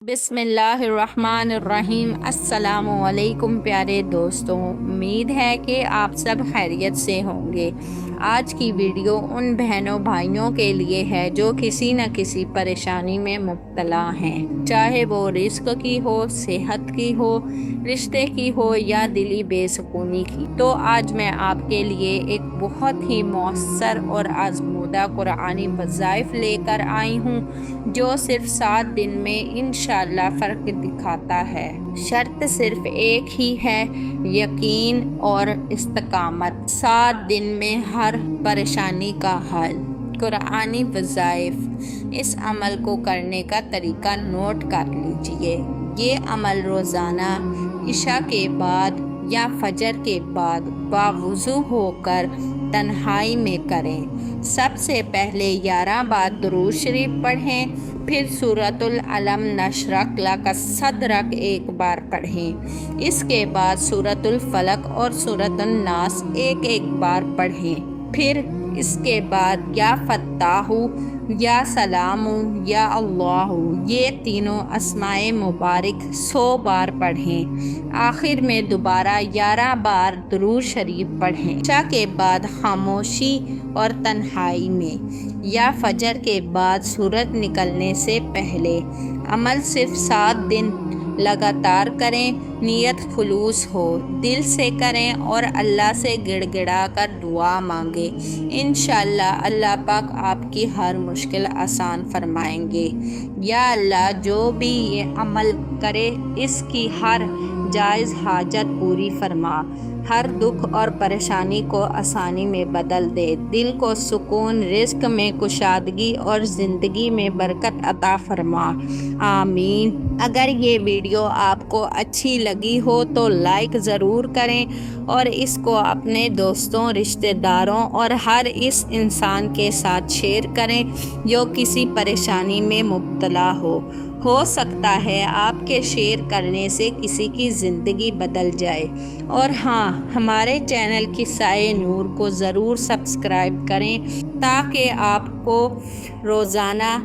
بسم اللہ الرحمن الرحیم۔ السلام علیکم پیارے دوستوں، امید ہے کہ آپ سب خیریت سے ہوں گے۔ آج کی ویڈیو ان بہنوں بھائیوں کے لیے ہے جو کسی نہ کسی پریشانی میں مبتلا ہیں، چاہے وہ رزق کی ہو، صحت کی ہو، رشتے کی ہو یا دلی بے سکونی کی۔ تو آج میں آپ کے لیے ایک بہت ہی مؤثر اور آزمودہ قرآنی وظائف لے کر آئی ہوں جو صرف 7 دن میں انشاءاللہ فرق دکھاتا ہے۔ شرط صرف ایک ہی ہے، یقین اور استقامت۔ 7 دن میں ہر پریشانی کا حل۔ قرآنی وظائف۔ اس عمل کو کرنے کا طریقہ نوٹ کر لیجئے۔ یہ عمل روزانہ عشاء کے بعد یا فجر کے بعد باوضو ہو کر تنہائی میں کریں۔ سب سے پہلے 11 بار درود شریف پڑھیں، پھر سورۃ العلم نشرح لک صدرک 1 بار پڑھیں۔ اس کے بعد سورۃ الفلق اور سورۃ الناس 1 بار پڑھیں۔ پھر اس کے بعد یا فتاح، یا سلام، یا اللہ، یہ تینوں اسماء مبارک 100 بار پڑھیں۔ آخر میں دوبارہ 11 بار درود شریف پڑھیں۔ عشاء کے بعد خاموشی اور تنہائی میں یا فجر کے بعد سورج نکلنے سے پہلے۔ عمل صرف 7 دن لگاتار کریں، نیت خلوص ہو، دل سے کریں اور اللہ سے گڑ گڑا کر دعا مانگیں۔ انشاءاللہ اللہ پاک آپ کی ہر مشکل آسان فرمائیں گے۔ یا اللہ، جو بھی یہ عمل کرے اس کی ہر جائز حاجت پوری فرما، ہر دکھ اور پریشانی کو آسانی میں بدل دے، دل کو سکون، رزق میں کشادگی اور زندگی میں برکت عطا فرما، آمین۔ اگر یہ ویڈیو آپ کو اچھی لگی ہو تو لائک ضرور کریں اور اس کو اپنے دوستوں، رشتہ داروں اور ہر اس انسان کے ساتھ شیئر کریں جو کسی پریشانی میں مبتلا ہو سکتا ہے آپ کے شیئر کرنے سے کسی کی زندگی بدل جائے۔ اور ہاں، ہمارے چینل قصۂ نور کو ضرور سبسکرائب کریں تاکہ آپ کو روزانہ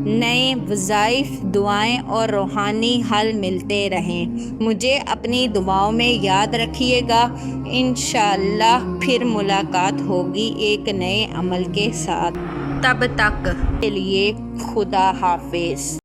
نئے وظائف، دعائیں اور روحانی حل ملتے رہیں۔ مجھے اپنی دعاؤں میں یاد رکھیے گا۔ انشاءاللہ پھر ملاقات ہوگی ایک نئے عمل کے ساتھ۔ تب تک کے لیے خدا حافظ۔